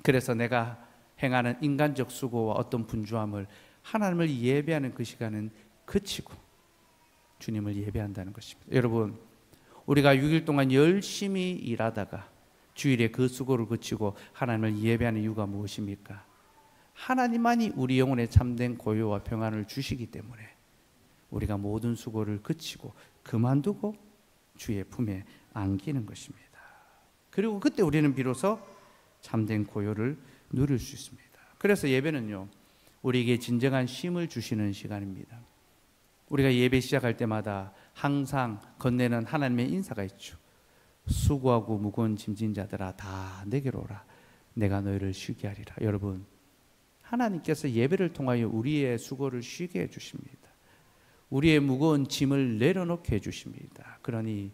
그래서 내가 행하는 인간적 수고와 어떤 분주함을 하나님을 예배하는 그 시간은 그치고 주님을 예배한다는 것입니다. 여러분, 우리가 6일 동안 열심히 일하다가 주일에 그 수고를 그치고 하나님을 예배하는 이유가 무엇입니까? 하나님만이 우리 영혼에 참된 고요와 평안을 주시기 때문에 우리가 모든 수고를 그치고 그만두고 주의 품에 안기는 것입니다. 그리고 그때 우리는 비로소 참된 고요를 누릴 수 있습니다. 그래서 예배는요, 우리에게 진정한 쉼을 주시는 시간입니다. 우리가 예배 시작할 때마다 항상 건네는 하나님의 인사가 있죠. 수고하고 무거운 짐진 자들아 다 내게로 오라. 내가 너희를 쉬게 하리라. 여러분, 하나님께서 예배를 통하여 우리의 수고를 쉬게 해주십니다. 우리의 무거운 짐을 내려놓게 해주십니다. 그러니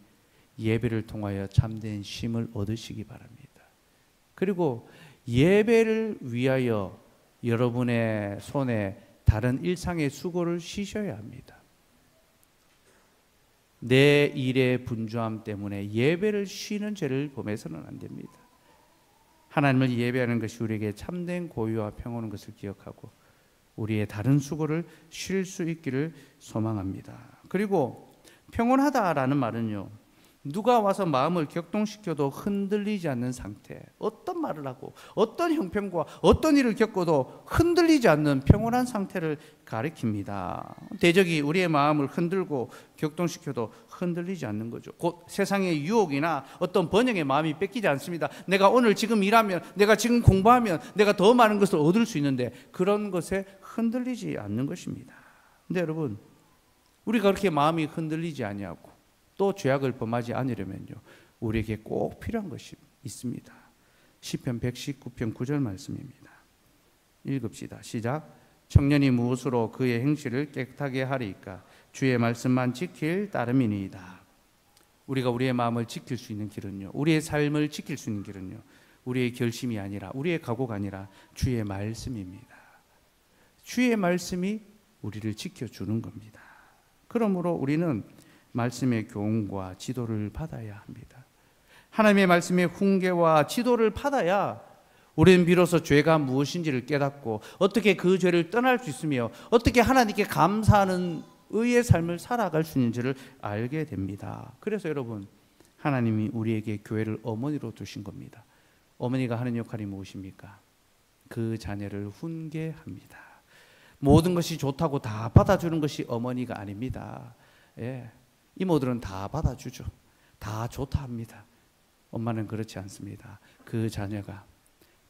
예배를 통하여 참된 쉼을 얻으시기 바랍니다. 그리고 예배를 위하여 여러분의 손에 다른 일상의 수고를 쉬셔야 합니다. 내 일의 분주함 때문에 예배를 쉬는 죄를 범해서는 안 됩니다. 하나님을 예배하는 것이 우리에게 참된 고유와 평온한 것을 기억하고 우리의 다른 수고를 쉴 수 있기를 소망합니다. 그리고 평온하다라는 말은요, 누가 와서 마음을 격동시켜도 흔들리지 않는 상태, 어떤 말을 하고 어떤 형편과 어떤 일을 겪어도 흔들리지 않는 평온한 상태를 가리킵니다. 대적이 우리의 마음을 흔들고 격동시켜도 흔들리지 않는 거죠. 곧 세상의 유혹이나 어떤 번영의 마음이 뺏기지 않습니다. 내가 오늘 지금 일하면, 내가 지금 공부하면 내가 더 많은 것을 얻을 수 있는데 그런 것에 흔들리지 않는 것입니다. 근데 여러분, 우리가 그렇게 마음이 흔들리지 아니하고 또 죄악을 범하지 않으려면요, 우리에게 꼭 필요한 것이 있습니다. 시편 119편 9절 말씀입니다. 읽읍시다. 시작. 청년이 무엇으로 그의 행실을 깨끗하게 하리이까? 주의 말씀만 지킬 따름이니이다. 우리가 우리의 마음을 지킬 수 있는 길은요, 우리의 삶을 지킬 수 있는 길은요, 우리의 결심이 아니라, 우리의 각오가 아니라 주의 말씀입니다. 주의 말씀이 우리를 지켜주는 겁니다. 그러므로 우리는 말씀의 교훈과 지도를 받아야 합니다. 하나님의 말씀의 훈계와 지도를 받아야 우리는 비로소 죄가 무엇인지를 깨닫고 어떻게 그 죄를 떠날 수 있으며 어떻게 하나님께 감사하는 의의 삶을 살아갈 수 있는지를 알게 됩니다. 그래서 여러분, 하나님이 우리에게 교회를 어머니로 두신 겁니다. 어머니가 하는 역할이 무엇입니까? 그 자녀를 훈계합니다. 모든 것이 좋다고 다 받아주는 것이 어머니가 아닙니다. 예. 이모들은 다 받아주죠. 다 좋다 합니다. 엄마는 그렇지 않습니다. 그 자녀가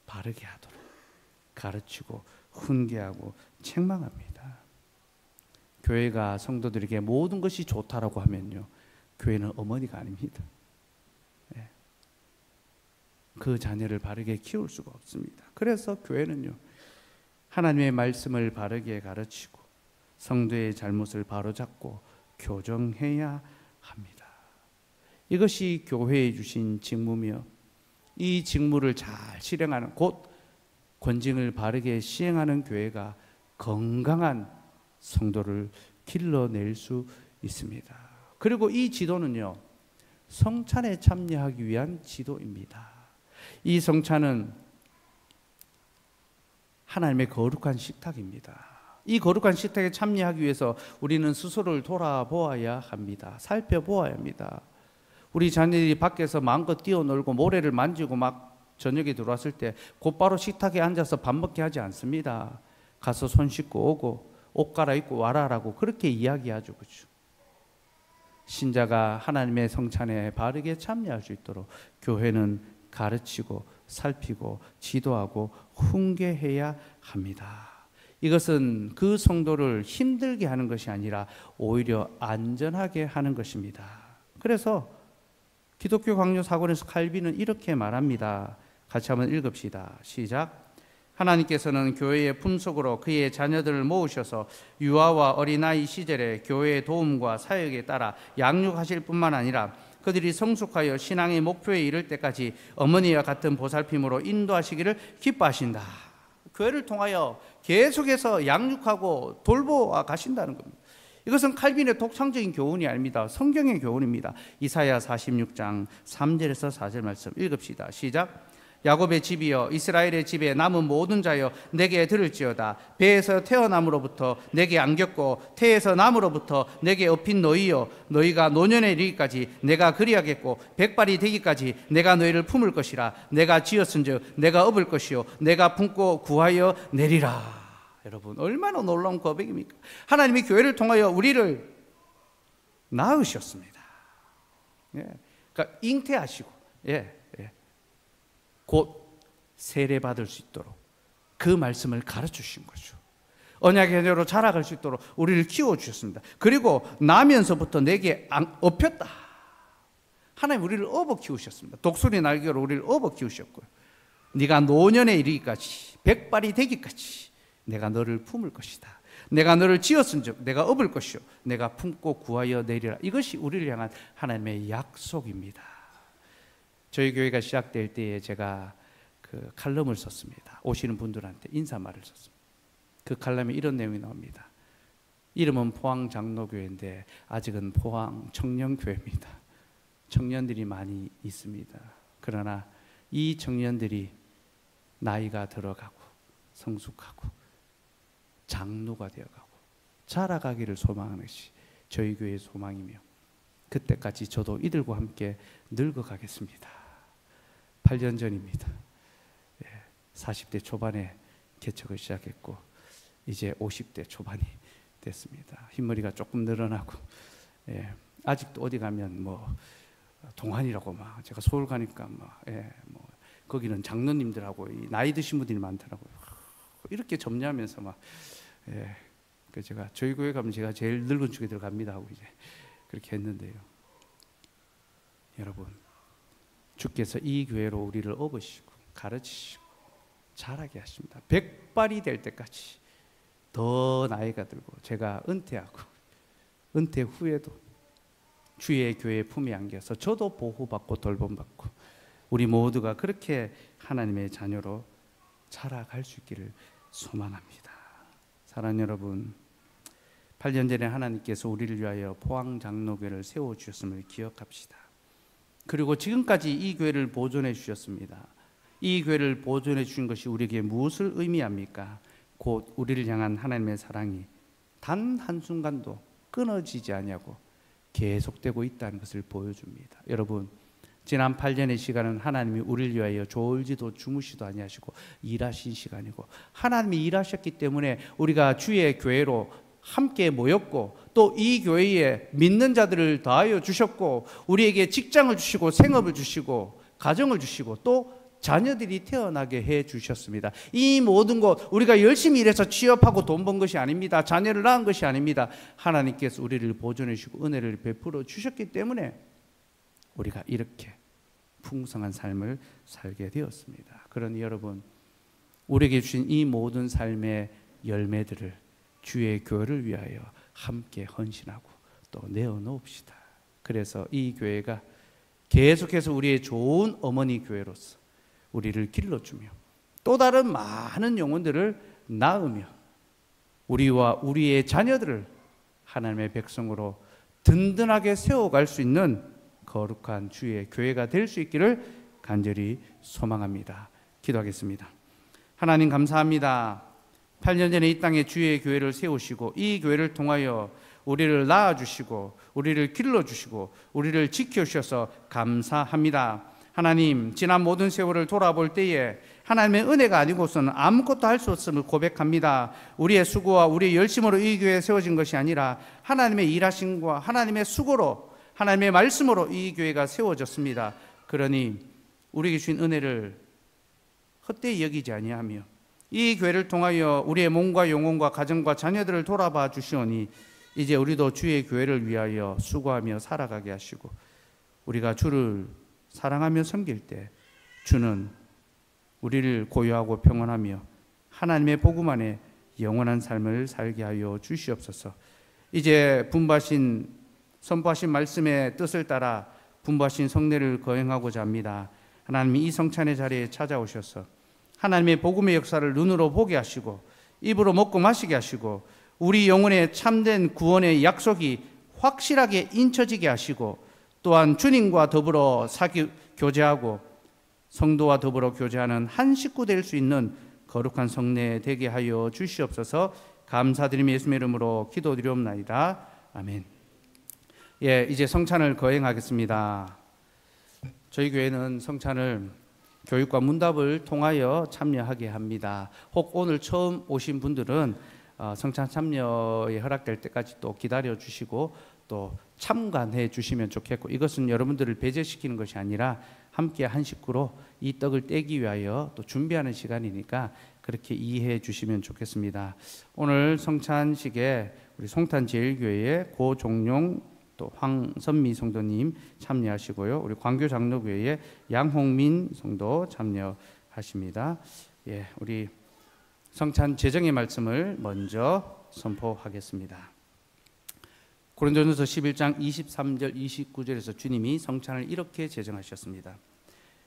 바르게 하도록 가르치고 훈계하고 책망합니다. 교회가 성도들에게 모든 것이 좋다라고 하면요, 교회는 어머니가 아닙니다. 예. 그 자녀를 바르게 키울 수가 없습니다. 그래서 교회는요, 하나님의 말씀을 바르게 가르치고 성도의 잘못을 바로잡고 교정해야 합니다. 이것이 교회에 주신 직무며 이 직무를 잘 실행하는, 곧 권징을 바르게 시행하는 교회가 건강한 성도를 길러낼 수 있습니다. 그리고 이 지도는요, 성찬에 참여하기 위한 지도입니다. 이 성찬은 하나님의 거룩한 식탁입니다. 이 거룩한 식탁에 참여하기 위해서 우리는 스스로를 돌아보아야 합니다. 살펴보아야 합니다. 우리 자녀들이 밖에서 마음껏 뛰어놀고 모래를 만지고 막 저녁에 들어왔을 때 곧바로 식탁에 앉아서 밥 먹게 하지 않습니다. 가서 손 씻고 오고 옷 갈아입고 와라라고 그렇게 이야기하죠. 그렇죠? 신자가 하나님의 성찬에 바르게 참여할 수 있도록 교회는 가르치고 살피고 지도하고 훈계해야 합니다. 이것은 그 성도를 힘들게 하는 것이 아니라 오히려 안전하게 하는 것입니다. 그래서 기독교 강요 사권에서 칼빈은 이렇게 말합니다. 같이 한번 읽읍시다. 시작. 하나님께서는 교회의 품속으로 그의 자녀들을 모으셔서 유아와 어린아이 시절에 교회의 도움과 사역에 따라 양육하실 뿐만 아니라 그들이 성숙하여 신앙의 목표에 이를 때까지 어머니와 같은 보살핌으로 인도하시기를 기뻐하신다. 교회를 통하여 계속해서 양육하고 돌보아 가신다는 겁니다. 이것은 칼빈의 독창적인 교훈이 아닙니다. 성경의 교훈입니다. 이사야 46장 3절에서 4절 말씀 읽읍시다. 시작. 야곱의 집이여 이스라엘의 집에 남은 모든 자여 내게 들을지어다. 배에서 태어남으로부터 내게 안겼고 태에서 남으로부터 내게 업힌 너희여, 너희가 노년에 이르기까지 내가 그리하겠고 백발이 되기까지 내가 너희를 품을 것이라. 내가 지었은즉 내가 업을 것이요 내가 품고 구하여 내리라. 여러분, 얼마나 놀라운 고백입니까? 하나님이 교회를 통하여 우리를 낳으셨습니다. 예. 그러니까 잉태하시고 곧 세례받을 수 있도록 그 말씀을 가르쳐주신 거죠. 언약의 자녀로 자라갈 수 있도록 우리를 키워주셨습니다. 그리고 나면서부터 내게 업혔다. 하나님 우리를 업어 키우셨습니다. 독수리 날개로 우리를 업어 키우셨고요. 네가 노년에 이르기까지 백발이 되기까지 내가 너를 품을 것이다. 내가 너를 지었은즉 내가 업을 것이요 내가 품고 구하여 내리라. 이것이 우리를 향한 하나님의 약속입니다. 저희 교회가 시작될 때에 제가 그 칼럼을 썼습니다. 오시는 분들한테 인사말을 썼습니다. 그 칼럼에 이런 내용이 나옵니다. 이름은 포항 장로교회인데 아직은 포항 청년교회입니다. 청년들이 많이 있습니다. 그러나 이 청년들이 나이가 들어가고 성숙하고 장로가 되어가고 자라가기를 소망하는 것이 저희 교회의 소망이며, 그때까지 저도 이들과 함께 늙어가겠습니다. 8년 전입니다. 40대 초반에 개척을 시작했고 이제 50대 초반이 됐습니다. 흰머리가 조금 늘어나고, 아직도 어디 가면 뭐 동안이라고 막, 제가 서울 가니까 막, 뭐 거기는 장로님들하고 나이 드신 분들이 많더라고요. 이렇게 점냐면서 막, 그 제가 저희 교회 가면 제가 제일 늙은 축에 들어갑니다 하고 이제 그렇게 했는데요. 여러분, 주께서 이 교회로 우리를 업으시고 가르치시고 자라게 하십니다. 백발이 될 때까지 더 나이가 들고 제가 은퇴하고 은퇴 후에도 주의 교회 품에 안겨서 저도 보호받고 돌봄받고 우리 모두가 그렇게 하나님의 자녀로 자라갈 수 있기를 소망합니다. 사랑하는 여러분, 8년 전에 하나님께서 우리를 위하여 포항 장로교회를 세워주셨음을 기억합시다. 그리고 지금까지 이 교회를 보존해 주셨습니다. 이 교회를 보존해 주신 것이 우리에게 무엇을 의미합니까? 곧 우리를 향한 하나님의 사랑이 단 한순간도 끊어지지 아니하고 계속되고 있다는 것을 보여줍니다. 여러분, 지난 8년의 시간은 하나님이 우리를 위하여 졸지도 주무시도 아니하시고 일하신 시간이고, 하나님이 일하셨기 때문에 우리가 주의 교회로 함께 모였고, 또 이 교회에 믿는 자들을 더하여 주셨고, 우리에게 직장을 주시고 생업을 주시고 가정을 주시고 또 자녀들이 태어나게 해 주셨습니다. 이 모든 것 우리가 열심히 일해서 취업하고 돈 번 것이 아닙니다. 자녀를 낳은 것이 아닙니다. 하나님께서 우리를 보존해 주시고 은혜를 베풀어 주셨기 때문에 우리가 이렇게 풍성한 삶을 살게 되었습니다. 그러니 여러분, 우리에게 주신 이 모든 삶의 열매들을 주의 교회를 위하여 함께 헌신하고 또 내어놓읍시다. 그래서 이 교회가 계속해서 우리의 좋은 어머니 교회로서 우리를 길러주며 또 다른 많은 영혼들을 낳으며 우리와 우리의 자녀들을 하나님의 백성으로 든든하게 세워갈 수 있는 거룩한 주의 교회가 될 수 있기를 간절히 소망합니다. 기도하겠습니다. 하나님 감사합니다. 8년 전에 이 땅에 주의 교회를 세우시고 이 교회를 통하여 우리를 낳아주시고 우리를 길러주시고 우리를 지켜주셔서 감사합니다. 하나님, 지난 모든 세월을 돌아볼 때에 하나님의 은혜가 아니고서는 아무것도 할 수 없음을 고백합니다. 우리의 수고와 우리의 열심으로 이 교회에 세워진 것이 아니라 하나님의 일하심과 하나님의 수고로, 하나님의 말씀으로 이 교회가 세워졌습니다. 그러니 우리에게 주신 은혜를 헛되이 여기지 아니하며 이 교회를 통하여 우리의 몸과 영혼과 가정과 자녀들을 돌아봐 주시오니 이제 우리도 주의 교회를 위하여 수고하며 살아가게 하시고 우리가 주를 사랑하며 섬길 때 주는 우리를 고요하고 평안하며 하나님의 복음 안에 영원한 삶을 살게 하여 주시옵소서. 이제 선포하신 말씀의 뜻을 따라 분부하신 성례를 거행하고자 합니다. 하나님이 이 성찬의 자리에 찾아오셔서 하나님의 복음의 역사를 눈으로 보게 하시고 입으로 먹고 마시게 하시고 우리 영혼의 참된 구원의 약속이 확실하게 인쳐지게 하시고 또한 주님과 더불어 교제하고 성도와 더불어 교제하는 한 식구 될 수 있는 거룩한 성례 되게 하여 주시옵소서. 감사드리며 예수님의 이름으로 기도드리옵나이다. 아멘. 이제 성찬을 거행하겠습니다. 저희 교회는 성찬을 교육과 문답을 통하여 참여하게 합니다. 혹 오늘 처음 오신 분들은 성찬 참여에 허락될 때까지 또 기다려 주시고 또 참관해 주시면 좋겠고, 이것은 여러분들을 배제시키는 것이 아니라 함께 한 식구로 이 떡을 떼기 위하여 또 준비하는 시간이니까 그렇게 이해해 주시면 좋겠습니다. 오늘 성찬식에 우리 송탄제일교회의 고종용 또 황선미 성도님 참여하시고요. 우리 광교장로교회의 양홍민 성도 참여하십니다. 우리 성찬 제정의 말씀을 먼저 선포하겠습니다. 고린도전서 11장 23절 29절에서 주님이 성찬을 이렇게 제정하셨습니다.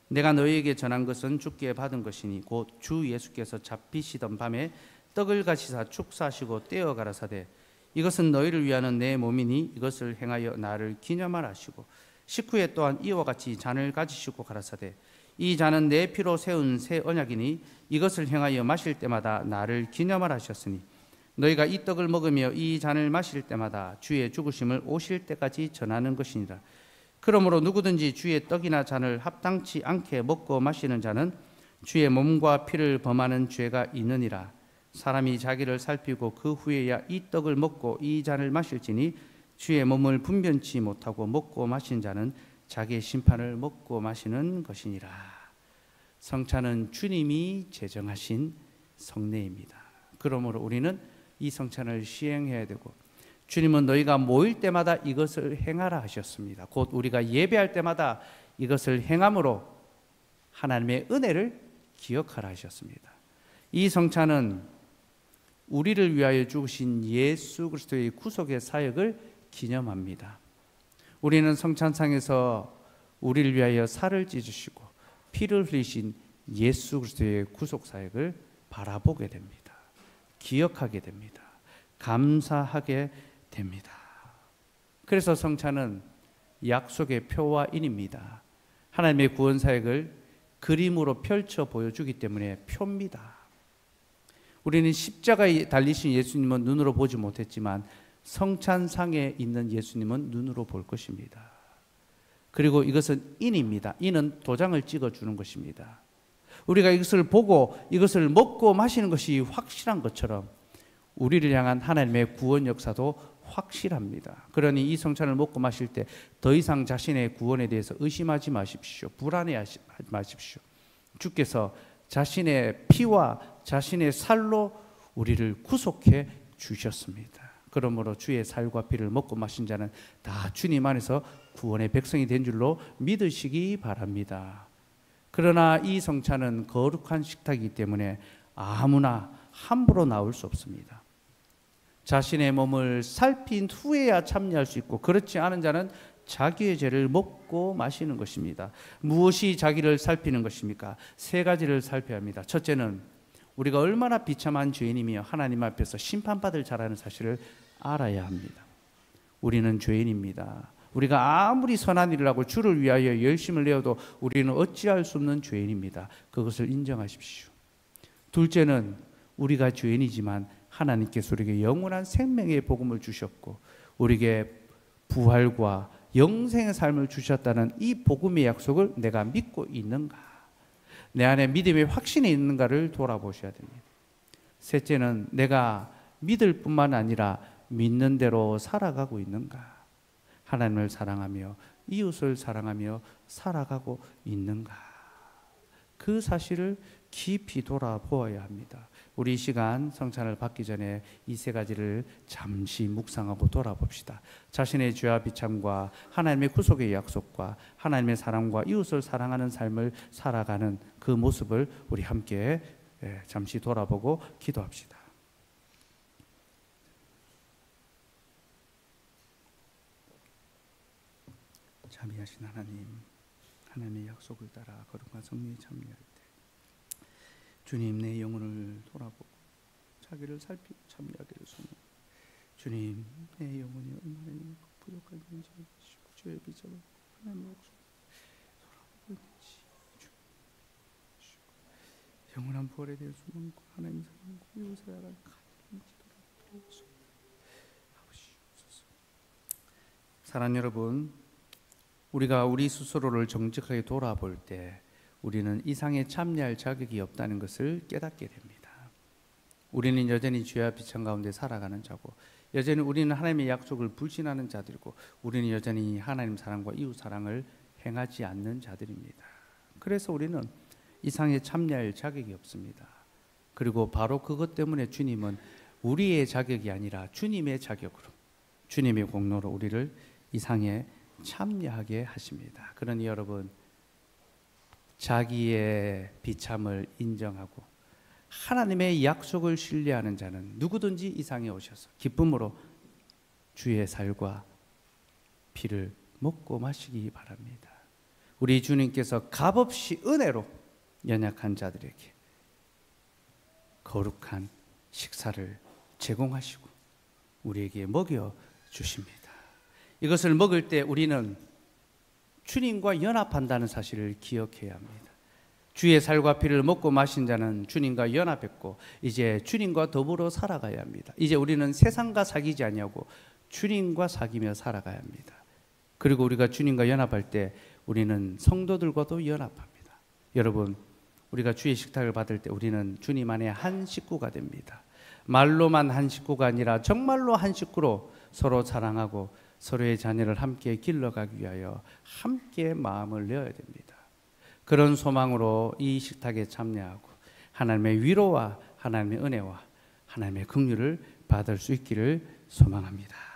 내가 너희에게 전한 것은 주께 받은 것이니 곧 주 예수께서 잡히시던 밤에 떡을 가시사 축사하시고 떼어 가라사대 이것은 너희를 위하는 내 몸이니 이것을 행하여 나를 기념하라 하시고 19회 또한 이와 같이 잔을 가지시고 가라사대 이 잔은 내 피로 세운 새 언약이니 이것을 행하여 마실 때마다 나를 기념하라 하셨으니 너희가 이 떡을 먹으며 이 잔을 마실 때마다 주의 죽으심을 오실 때까지 전하는 것이니라. 그러므로 누구든지 주의 떡이나 잔을 합당치 않게 먹고 마시는 자는 주의 몸과 피를 범하는 죄가 있느니라. 사람이 자기를 살피고 그 후에야 이 떡을 먹고 이 잔을 마실지니 주의 몸을 분변치 못하고 먹고 마신 자는 자기의 심판을 먹고 마시는 것이니라. 성찬은 주님이 제정하신 성례입니다. 그러므로 우리는 이 성찬을 시행해야 되고 주님은 너희가 모일 때마다 이것을 행하라 하셨습니다. 곧 우리가 예배할 때마다 이것을 행함으로 하나님의 은혜를 기억하라 하셨습니다. 이 성찬은 우리를 위하여 죽으신 예수 그리스도의 구속의 사역을 기념합니다. 우리는 성찬상에서 우리를 위하여 살을 찢으시고 피를 흘리신 예수 그리스도의 구속 사역을 바라보게 됩니다. 기억하게 됩니다. 감사하게 됩니다. 그래서 성찬은 약속의 표와 인입니다. 하나님의 구원 사역을 그림으로 펼쳐 보여주기 때문에 표입니다. 우리는 십자가에 달리신 예수님은 눈으로 보지 못했지만 성찬상에 있는 예수님은 눈으로 볼 것입니다. 그리고 이것은 인입니다. 인은 도장을 찍어주는 것입니다. 우리가 이것을 보고 이것을 먹고 마시는 것이 확실한 것처럼 우리를 향한 하나님의 구원 역사도 확실합니다. 그러니 이 성찬을 먹고 마실 때 더 이상 자신의 구원에 대해서 의심하지 마십시오. 불안해하지 마십시오. 주께서 자신의 피와 자신의 살로 우리를 구속해 주셨습니다. 그러므로 주의 살과 피를 먹고 마신 자는 다 주님 안에서 구원의 백성이 된 줄로 믿으시기 바랍니다. 그러나 이 성찬은 거룩한 식탁이기 때문에 아무나 함부로 나올 수 없습니다. 자신의 몸을 살핀 후에야 참여할 수 있고 그렇지 않은 자는 자기의 죄를 먹고 마시는 것입니다. 무엇이 자기를 살피는 것입니까? 세 가지를 살펴야 합니다. 첫째는 우리가 얼마나 비참한 죄인이며 하나님 앞에서 심판받을 자라는 사실을 알아야 합니다. 우리는 죄인입니다. 우리가 아무리 선한 일을 하고 주를 위하여 열심을 내어도 우리는 어찌할 수 없는 죄인입니다. 그것을 인정하십시오. 둘째는 우리가 죄인이지만 하나님께서 우리에게 영원한 생명의 복음을 주셨고 우리에게 부활과 영생의 삶을 주셨다는 이 복음의 약속을 내가 믿고 있는가? 내 안에 믿음의 확신이 있는가를 돌아보셔야 됩니다. 셋째는 내가 믿을 뿐만 아니라 믿는 대로 살아가고 있는가? 하나님을 사랑하며 이웃을 사랑하며 살아가고 있는가? 그 사실을 깊이 돌아보아야 합니다. 우리 이 시간 성찬을 받기 전에 이 세 가지를 잠시 묵상하고 돌아봅시다. 자신의 죄와 비참과 하나님의 구속의 약속과 하나님의 사랑과 이웃을 사랑하는 삶을 살아가는 그 모습을 우리 함께 잠시 돌아보고 기도합시다. 자비하신 하나님, 하나님의 약속을 따라 거룩한 성령에 참여할 때 주님 내 영혼을 돌아보고 자기를 살피고 참여하기를 소망합니다. 주님 내 영혼이 얼마나 부족한 건지 아시고 주의 비전을 하나님의 약속을 돌아보고 있는지 영원한 부활에 대한 소망과 하나님의 사랑과 이웃을 알아가는 간절한 기도를 하옵소서. 사랑하는 여러분, 우리가 우리 스스로를 정직하게 돌아볼 때 우리는 이 상에 참여할 자격이 없다는 것을 깨닫게 됩니다. 우리는 여전히 죄와 비천 가운데 살아가는 자고 여전히 우리는 하나님의 약속을 불신하는 자들이고 우리는 여전히 하나님 사랑과 이웃 사랑을 행하지 않는 자들입니다. 그래서 우리는 이 상에 참여할 자격이 없습니다. 그리고 바로 그것 때문에 주님은 우리의 자격이 아니라 주님의 자격으로 주님의 공로로 우리를 이 상에 참여하게 하십니다. 그러니 여러분 자기의 비참을 인정하고 하나님의 약속을 신뢰하는 자는 누구든지 이 상에 오셔서 기쁨으로 주의 살과 피를 먹고 마시기 바랍니다. 우리 주님께서 값없이 은혜로 연약한 자들에게 거룩한 식사를 제공하시고 우리에게 먹여 주십니다. 이것을 먹을 때 우리는 주님과 연합한다는 사실을 기억해야 합니다. 주의 살과 피를 먹고 마신 자는 주님과 연합했고 이제 주님과 더불어 살아가야 합니다. 이제 우리는 세상과 사귀지 아니하고 주님과 사귀며 살아가야 합니다. 그리고 우리가 주님과 연합할 때 우리는 성도들과도 연합합니다. 여러분, 우리가 주의 식탁을 받을 때 우리는 주님 안에 한 식구가 됩니다. 말로만 한 식구가 아니라 정말로 한 식구로 서로 사랑하고 서로의 자녀를 함께 길러가기 위하여 함께 마음을 내어야 됩니다. 그런 소망으로 이 식탁에 참여하고 하나님의 위로와 하나님의 은혜와 하나님의 긍휼을 받을 수 있기를 소망합니다.